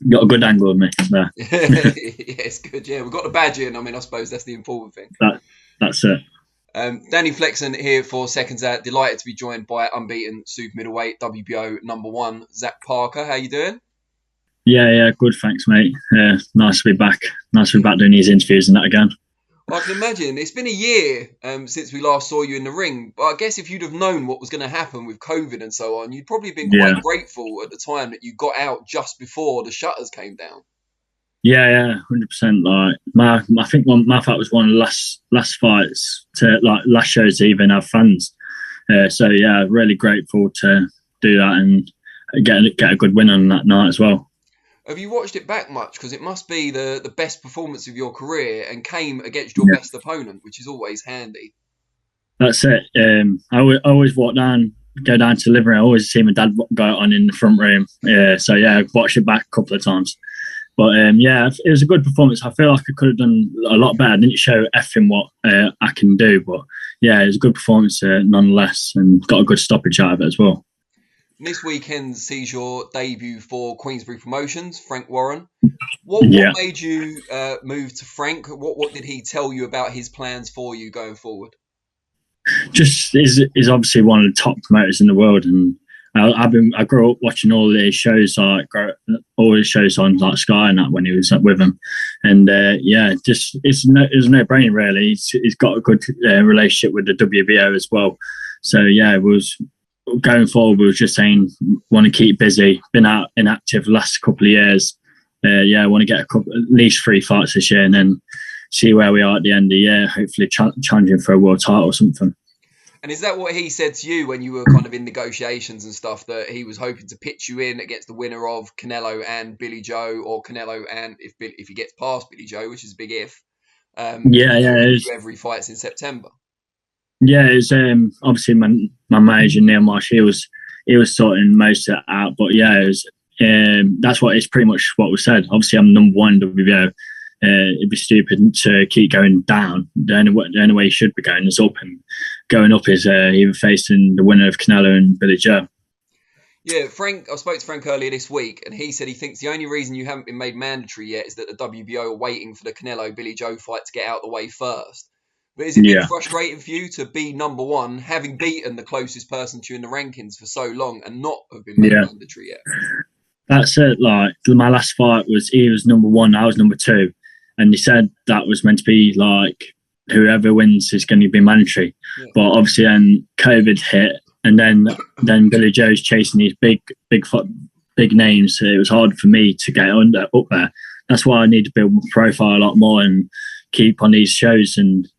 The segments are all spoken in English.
got a good angle of me there. Yeah, it's good. Yeah, we've got the badge in. I mean, I suppose that's the important thing. That's it. Danny Flexen here for Seconds Out. Delighted to be joined by unbeaten super middleweight WBO #1 Zach Parker. How you doing? Yeah, good. Thanks, mate. Nice to be back. Nice to be back doing these interviews and that again. Well, I can imagine it's been a year since we last saw you in the ring. But I guess if you'd have known what was going to happen with COVID and so on, you'd probably been quite grateful at the time that you got out just before the shutters came down. Yeah, 100%. Like I think my fight was one of the last fights to last shows to even have fans. So yeah, really grateful to do that and get a good win on that night as well. Have you watched it back much? Because it must be the best performance of your career and came against your best opponent, which is always handy. That's it. I always go down to the living room. I always see my dad go on in the front room. So yeah, I've watched it back a couple of times. But yeah, it was a good performance. I feel like I could have done a lot better. I didn't show effing what I can do. But yeah, it was a good performance nonetheless, and got a good stoppage out of it as well. This weekend sees your debut for Queensberry Promotions, Frank Warren. What made you move to Frank? What did he tell you about his plans for you going forward? Just is obviously one of the top promoters in the world, and I grew up watching all these shows, all his shows on like Sky and that when he was with him, and just it was no brainer really. He's got a good relationship with the WBO as well, so yeah, it was. Going forward, we were just saying, want to keep busy. Been out inactive the last couple of years. I want to get at least 3 fights this year, and then see where we are at the end of the year. Hopefully, challenging for a world title or something. And is that what he said to you when you were kind of in negotiations and stuff? That he was hoping to pitch you in against the winner of Canelo and Billy Joe, or Canelo and if he gets past Billy Joe, which is a big if. Every fight's in September. Yeah, it was obviously my manager Neil Marsh. He was sorting most of it out, but yeah, it was that's what it's pretty much what was said. Obviously, I'm #1 WBO. It'd be stupid to keep going down. The only way you should be going is up, and going up is either facing the winner of Canelo and Billy Joe. Yeah, Frank. I spoke to Frank earlier this week, and he said he thinks the only reason you haven't been made mandatory yet is that the WBO are waiting for the Canelo Billy Joe fight to get out of the way first. But is it been frustrating for you to be #1, having beaten the closest person to you in the rankings for so long, and not have been made mandatory yet? That's it. Like my last fight he was #1, I was #2, and he said that was meant to be like whoever wins is going to be mandatory. Yeah. But obviously, then COVID hit, and then Billy Joe's chasing these big names. So it was hard for me to get up there. That's why I need to build my profile a lot more and keep on these shows and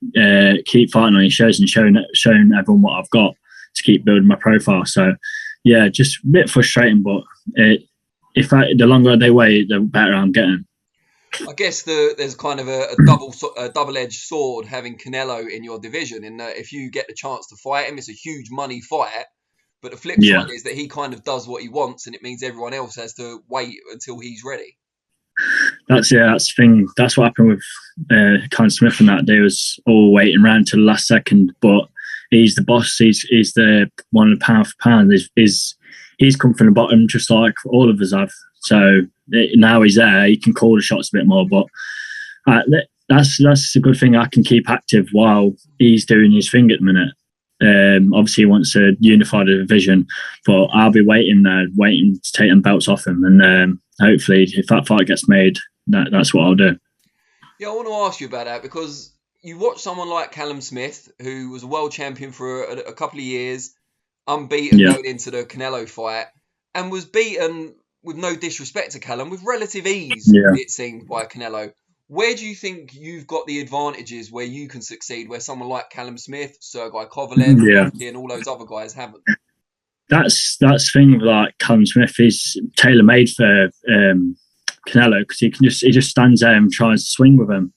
keep fighting on these shows and showing everyone what I've got to keep building my profile. So yeah, just a bit frustrating, but the longer they wait, the better I'm getting. I guess there's kind of a double-edged sword having Canelo in your division, in that if you get the chance to fight him, it's a huge money fight. But the flip side is that he kind of does what he wants, and it means everyone else has to wait until he's ready. That's the thing. That's what happened with Callum Smith and that. They was all waiting around till the last second, but he's the boss. He's the one of the pound for pound. He's come from the bottom just like all of us have. So now he's there. He can call the shots a bit more, but that's a good thing. I can keep active while he's doing his thing at the minute. Obviously, he wants to unify the division, but I'll be waiting to take them belts off him, and hopefully, if that fight gets made, that's what I'll do. Yeah, I want to ask you about that because you watch someone like Callum Smith, who was a world champion for a couple of years, unbeaten going into the Canelo fight, and was beaten, with no disrespect to Callum, with relative ease, it seemed, by Canelo. Where do you think you've got the advantages where you can succeed, where someone like Callum Smith, Sergei Kovalev, and all those other guys haven't? That's the thing. Like Callum Smith is tailor made for Canelo because he just stands there and tries to swing with him.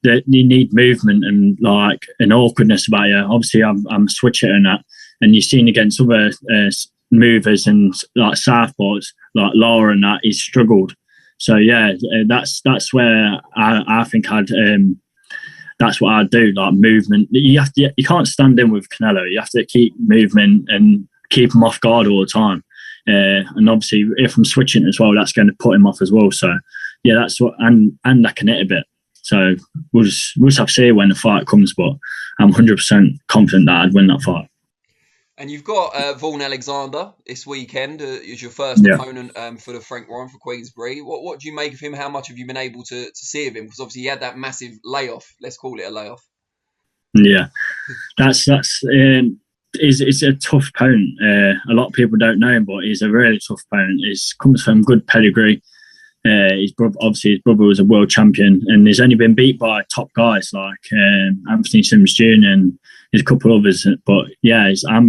You need movement and like an awkwardness about you. Obviously, I'm a switcher and that, and you've seen against other movers and like southpaws like Laura and that, he's struggled. So yeah, that's where I think that's what I'd do, like movement. You can't stand in with Canelo. You have to keep movement and keep him off guard all the time. And obviously, if I'm switching as well, that's going to put him off as well. So, yeah, that's what, and I can hit a bit. So we'll just have to see when the fight comes, but I'm 100% confident that I'd win that fight. And you've got Vaughn Alexander this weekend as your first opponent for the Frank Warren for Queensberry. What do you make of him? How much have you been able to see of him? Because obviously he had that massive layoff. Let's call it a layoff. Yeah, that's it's a tough opponent. A lot of people don't know him, but he's a really tough opponent. He comes from good pedigree. His brother was a world champion, and he's only been beat by top guys like Anthony Sims Jr. and there's a couple others. But yeah, it's a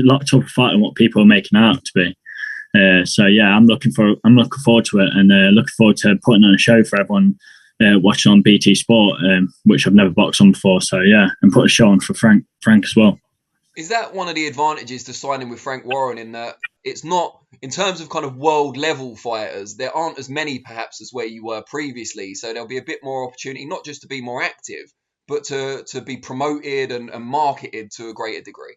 lot tougher fight than what people are making out to be. So yeah, I'm looking forward to it, and looking forward to putting on a show for everyone watching on BT Sport, which I've never boxed on before. So yeah, and put a show on for Frank as well. Is that one of the advantages to signing with Frank Warren, in that it's not, in terms of kind of world level fighters, there aren't as many perhaps as where you were previously, so there'll be a bit more opportunity, not just to be more active, but to be promoted and marketed to a greater degree?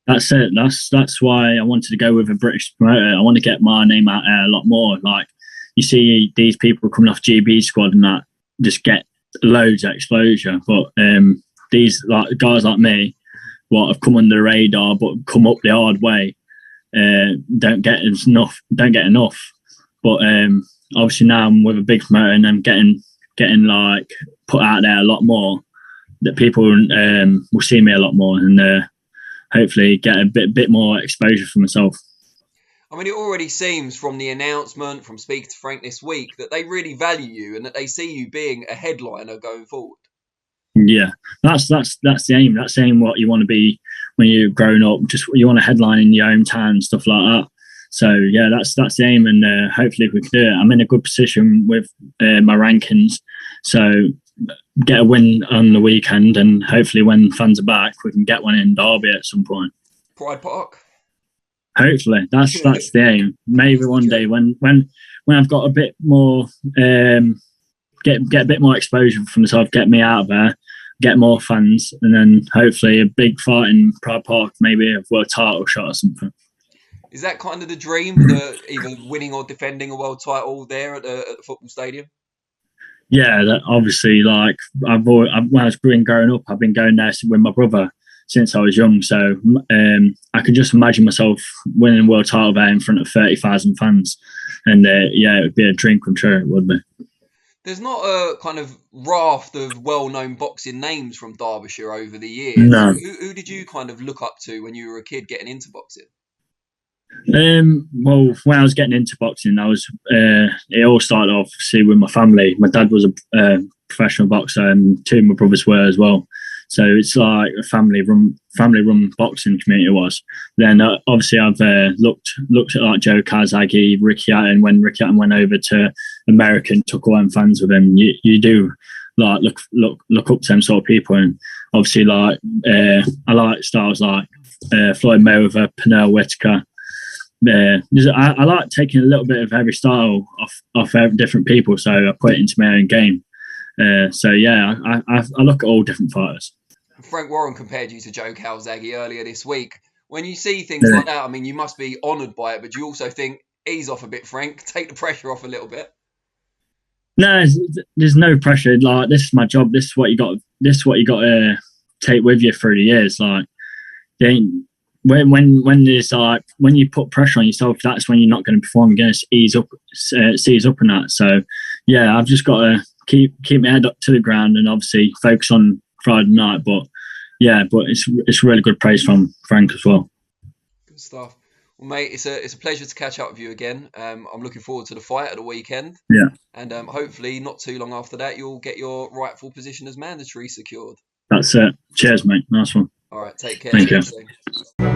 That's it. That's why I wanted to go with a British promoter. I want to get my name out there a lot more. Like, you see these people coming off GB squad and that just get loads of exposure, but these like guys like me, what have come under the radar but come up the hard way, don't get enough. But obviously now I'm with a big promoter and I'm getting like put out there a lot more, that people will see me a lot more, and hopefully get a bit more exposure for myself. I mean, it already seems from the announcement, from speaking to Frank this week, that they really value you and that they see you being a headliner going forward. Yeah, that's the aim. That's the aim what you want to be when you're growing up. Just you want to headline in your hometown and stuff like that. So yeah, that's the aim, and hopefully we can do it. I'm in a good position with my rankings, so get a win on the weekend, and hopefully when fans are back, we can get one in Derby at some point. Pride Park. Hopefully, that's the aim. Maybe one day when I've got a bit more, get a bit more exposure for myself, get me out of there, get more fans, and then hopefully a big fight in Pride Park, maybe a world title shot or something. Is that kind of the dream, either winning or defending a world title there at the football stadium? Yeah, that obviously, like when I was growing up, I've been going there with my brother since I was young. So I could just imagine myself winning a world title there in front of 30,000 fans. And yeah, it would be a dream come true, it would be. There's not a kind of raft of well-known boxing names from Derbyshire over the years. No. Who did you kind of look up to when you were a kid getting into boxing? Well, when I was getting into boxing, it all started off, see, with my family. My dad was a professional boxer, and two of my brothers were as well. So it's like a family run boxing community was. Then obviously I've looked at like Joe Kazagi, Ricky Hatton. When Ricky Hatton went over to America and took away fans with him, you do like look up to them sort of people. And obviously like I like styles like Floyd Mayweather, Pernell Whitaker. I like taking a little bit of every style off different people, so I put it into my own game. So yeah, I look at all different fighters. Frank Warren compared you to Joe Calzaghe earlier this week. When you see things like that, I mean, you must be honoured by it, but you also think, ease off a bit, Frank, take the pressure off a little bit. No, there's no pressure. Like, this is my job. This is what you got. This is what you got to take with you through the years. Like, when there's like, when you put pressure on yourself, that's when you're not going to perform. You're going to ease up in that. So yeah, I've just got to keep my head up to the ground and obviously focus on Friday night. But yeah, but it's really good praise from Frank as well. Good stuff. Well, mate, it's a pleasure to catch up with you again. I'm looking forward to the fight at the weekend. Yeah. And hopefully not too long after that, you'll get your rightful position as mandatory secured. That's it. Cheers, mate. Nice one. All right, take care. Thank you.